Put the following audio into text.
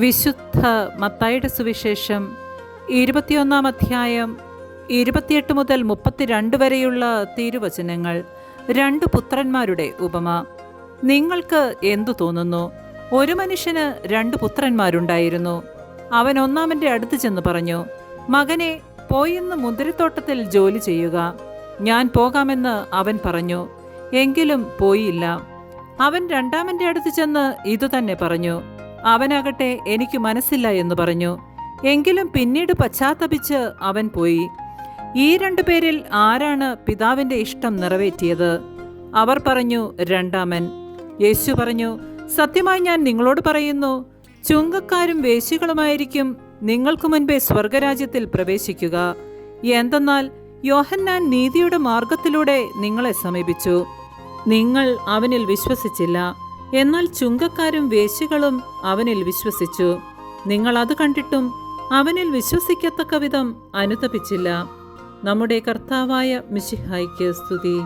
വിശുദ്ധ മത്തായിയുടെ സുവിശേഷം 21 അധ്യായം 28 മുതൽ 32 വരെയുള്ള തിരുവചനങ്ങൾ. 2 പുത്രന്മാരുടെ ഉപമ. നിങ്ങൾക്ക് എന്തു തോന്നുന്നു? ഒരു മനുഷ്യന് 2 പുത്രന്മാരുണ്ടായിരുന്നു. അവൻ ഒന്നാമൻ്റെ അടുത്ത് ചെന്ന് പറഞ്ഞു, മകനെ, പോയിന്ന് മുന്തിരിത്തോട്ടത്തിൽ ജോലി ചെയ്യുക. ഞാൻ പോകാമെന്ന് അവൻ പറഞ്ഞു. എങ്കിലും പോയില്ല. അവൻ രണ്ടാമൻ്റെ അടുത്ത് ചെന്ന് ഇതുതന്നെ പറഞ്ഞു. അവനാകട്ടെ, എനിക്ക് മനസ്സില്ല എന്ന് പറഞ്ഞു. എങ്കിലും പിന്നീട് പശ്ചാത്തപിച്ച് അവൻ പോയി. ഈ 2 പേരിൽ ആരാണ് പിതാവിൻ്റെ ഇഷ്ടം നിറവേറ്റിയത്? അവർ പറഞ്ഞു, രണ്ടാമൻ. യേശു പറഞ്ഞു, സത്യമായി ഞാൻ നിങ്ങളോട് പറയുന്നു, ചുങ്കക്കാരും വേശ്യകളുമായിരിക്കും നിങ്ങൾക്ക് മുൻപേ സ്വർഗരാജ്യത്തിൽ പ്രവേശിക്കുക. എന്തെന്നാൽ യോഹന്നാൻ നീതിയുടെ മാർഗത്തിലൂടെ നിങ്ങളെ സമീപിച്ചു, നിങ്ങൾ അവനിൽ വിശ്വസിച്ചില്ല. എന്നാൽ ചുങ്കക്കാരും വേശ്യകളും അവനിൽ വിശ്വസിച്ചു. നിങ്ങൾ അത് കണ്ടിട്ടും അവനിൽ വിശ്വസിക്കത്തക്ക വിധം അനുതപിച്ചില്ല. നമ്മുടെ കർത്താവായ മിശിഹായ്ക്ക് സ്തുതി.